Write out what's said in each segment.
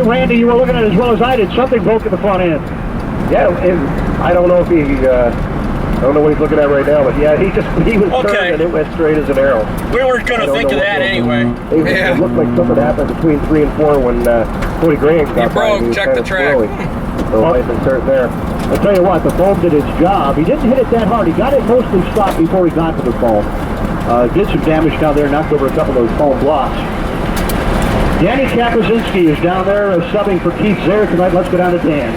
Randy, you were looking at it as well as I did. Something broke at the front end. Yeah, I don't know if he, I don't know what he's looking at right now, but yeah, he was turned and it went straight as an arrow. We weren't going to think of that anyway. It looked like something happened between 3 and 4 when Cody Graham got by. He broke, check the track. So might have been turned there. I'll tell you what, the foam did its job. He didn't hit it that hard. He got it mostly stopped before he got to the foam. Did some damage down there, knocked over a couple of those foam blocks. Danny Kapuzinski is down there subbing for Keith Zare tonight. Let's go down to Dan.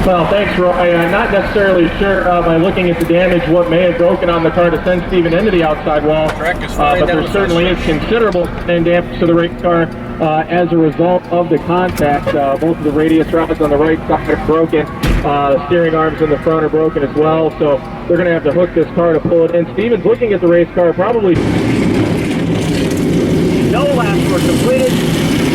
Well, thanks, Roy. I'm not necessarily sure by looking at the damage what may have broken on the car to send Steven into the outside wall, but there certainly is considerable damage to the race car as a result of the contact. Both of the radius rods on the right side are broken. Steering arms in the front are broken as well, so they're going to have to hook this car to pull it in. Steven's looking at the race car, probably. No laps were completed.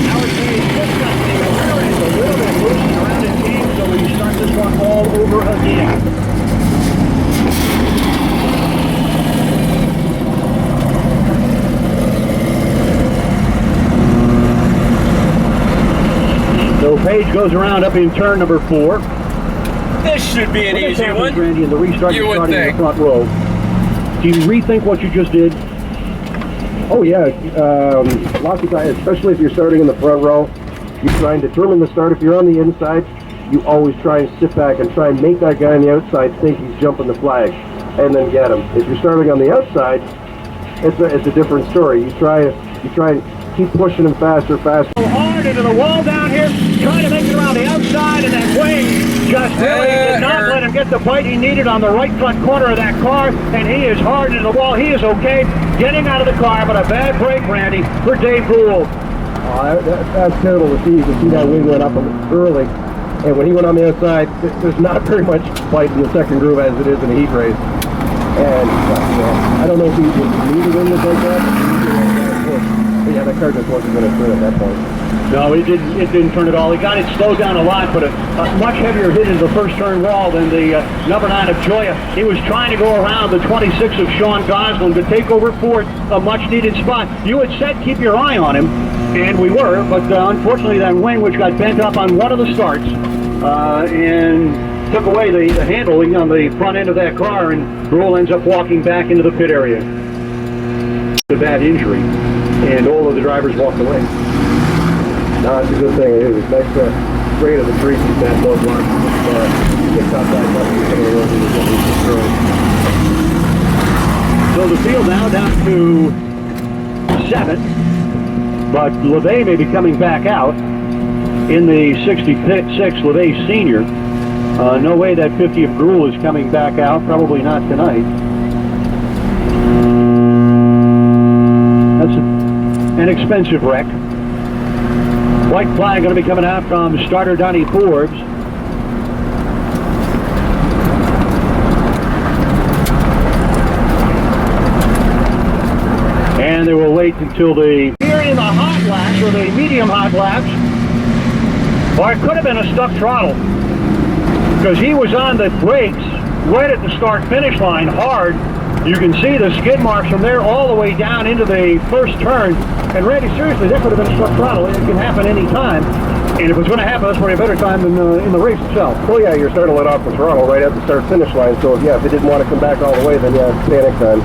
Howard Hayes just got the rear end a little bit loose and around it came, so we start this one all over again. So Page goes around up in turn number 4. This should be an easy one. Randy, in the restart, You would starting in think. the front row. Do you rethink what you just did? Oh yeah, lots of times, especially if you're starting in the front row, you try and determine the start. If you're on the inside, you always try and sit back and try and make that guy on the outside think he's jumping the flag, and then get him. If you're starting on the outside, it's a different story. You try and keep pushing him faster. Hard into the wall down here, trying to make it around the outside, and that wing just really did not let him get the bite he needed on the right front corner of that car, and he is hard into the wall. He is okay getting out of the car, but a bad break, Randy, for Dave Gould. That's terrible to see. You can see that wing went up early, and when he went on the outside, there's not very much bite in the second groove as it is in a heat race. And I don't know if he needed him to take that. But yeah, that car just wasn't going to turn at that point. No, it didn't turn at all. He got it slowed down a lot, but a much heavier hit into the first turn wall than the number 9 of Joya. He was trying to go around the 26 of Sean Gosling to take over fourth, a much-needed spot. You had said keep your eye on him, and we were, but unfortunately that wing, which got bent up on one of the starts, and took away the handling on the front end of that car, and Brule ends up walking back into the pit area. A bad injury, and all of the drivers walked away. No, it's a good thing. It was nice to straight of the tree, keep that low block. Get top back up and some of the roads destroyed. So the field now down to 7, but LeVay may be coming back out in the 66 LeVay Senior. No way that 50 of Gruel is coming back out, probably not tonight. That's an expensive wreck. White flag going to be coming out from starter Donnie Forbes. And they will wait until the here in the hot laps or the medium hot laps, or it could have been a stuck throttle because he was on the brakes right at the start finish line hard. You can see the skid marks from there all the way down into the first turn. And Randy, seriously, that could have been a struck throttle. It can happen any time. And if it's going to happen, that's probably a better time than in the race itself. Well, yeah, you're starting to let off the throttle right at the start-finish line. So, if they didn't want to come back all the way, then, yeah, it's panic time.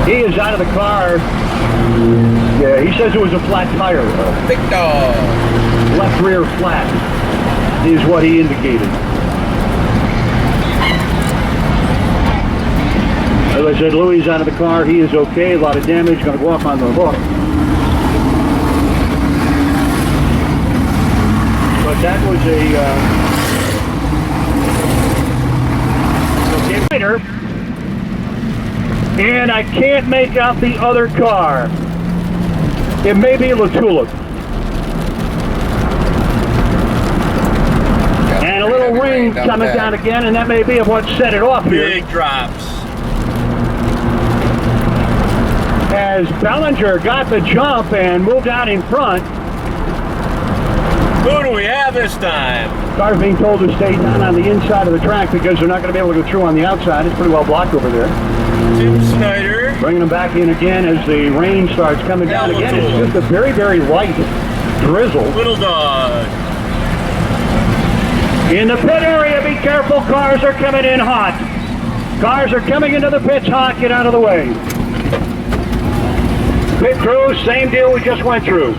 He is out of the car. Yeah, he says it was a flat tire. Big dog. Left rear flat is what he indicated. As I said, Louis is out of the car. He is okay. A lot of damage. Going to go up on the hook. But that was a later. And I can't make out the other car. It may be Latula. And a little rain coming down again, and that may be what set it off here. Big drops. As Bellinger got the jump and moved out in front. Who do we have this time? Cars being told to stay down on the inside of the track because they're not going to be able to go through on the outside. It's pretty well blocked over there. Tim Snyder. Bringing them back in again as the rain starts coming down again. It's just a very, very light drizzle. Little dog. In the pit area, be careful. Cars are coming in hot. Cars are coming into the pits hot. Get out of the way. Pit crew, same deal we just went through.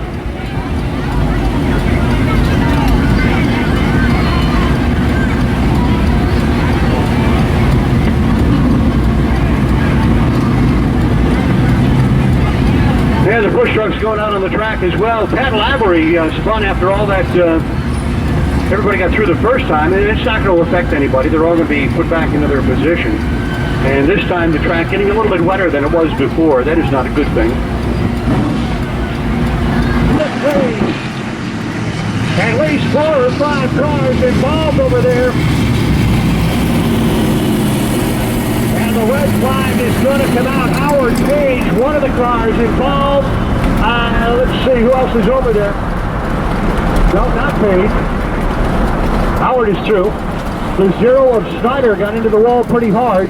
Yeah, the push truck's going out on the track as well. Pat Lavery spun after all that. Everybody got through the first time, and it's not going to affect anybody. They're all going to be put back into their position. And this time the track getting a little bit wetter than it was before. That is not a good thing. At least 4 or 5 cars involved over there. And the red flag is going to come out. Howard Page, one of the cars involved. Let's see, who else is over there? No, not Page. Howard is through. The 0 of Snyder got into the wall pretty hard.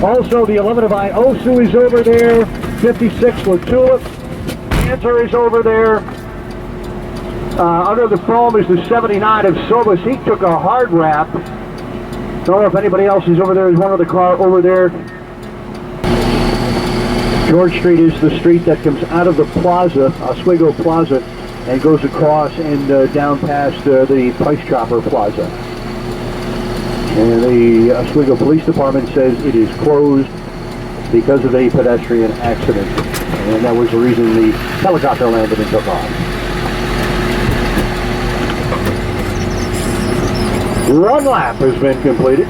Also, the 11 of Iosu is over there. 56 Latulip. Panther is over there. Under the foam is the 79 of Sobis. He took a hard wrap. Don't know if anybody else is over there. There's one other car over there. George Street is the street that comes out of the plaza, Oswego Plaza, and goes across and down past the Price Chopper Plaza. And the Oswego Police Department says it is closed because of a pedestrian accident. And that was the reason the helicopter landed and took off. One lap has been completed.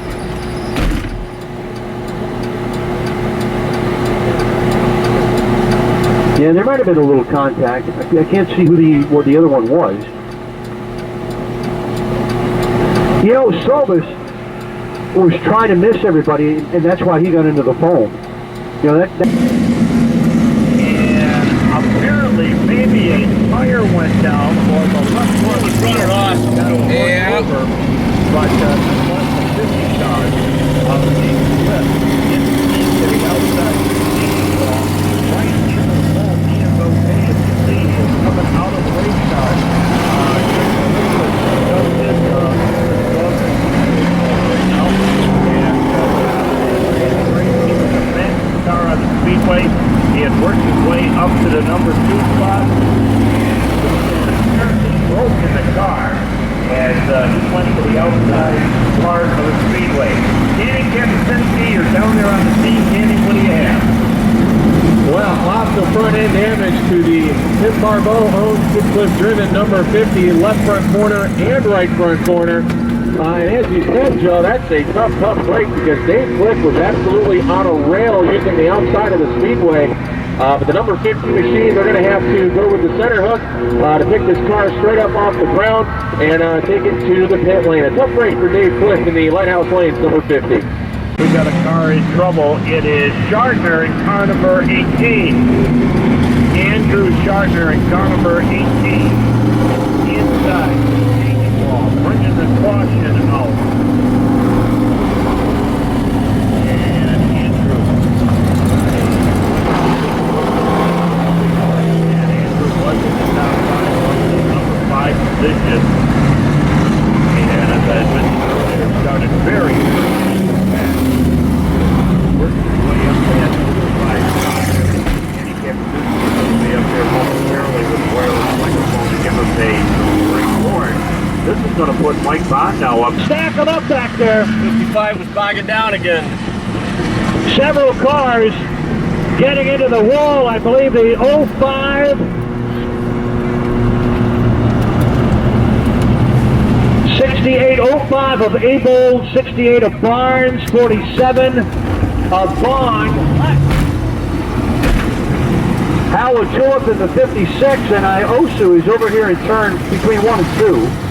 Yeah, there might have been a little contact. I can't see what the other one was. You know, Sobis was trying to miss everybody, and that's why he got into the foam. You know, that and apparently maybe a tire went down or the left one was running off. Yeah. But less than 50 cars of the lift into the outside right into the foam. Ian Bouquet, as you see, is coming out of the race car. Car on the speedway. He had worked his way up to the number 2 spot and apparently broke in the car as he went to the outside part of the speedway. Danny Kapusinski, you're down there on the scene. Danny, what do you have? Well, lots of front end damage to the Tim Barbeau owned Cliff driven number 50 left front corner and right front corner. And as you said, Joe, that's a tough break because Dave Cliff was absolutely on a rail using the outside of the speedway. But the number 50 machine, they're going to have to go with the center hook to pick this car straight up off the ground and take it to the pit lane. A tough break for Dave Cliff in the Lighthouse Lanes, number 50. We've got a car in trouble. It is Gardner in car number 18. Andrew Gardner in car number 18. Inside. Bringing the caution out. And Andrew. And Andrew was in the top 5, was in the number 5 position. And as I mentioned earlier, started very fast. Working his way up past the 5 and he kept be up there momentarily with the wireless microphone to give us a report. This is going to put Mike Bond now up. Stack them up back there. 55 was bogging down again. Several cars getting into the wall. I believe the 05, 68, 05 of Abel, 68 of Barnes, 47 of Bond. Howard Tulip in the 56, and Iosu is over here in turn between 1 and 2.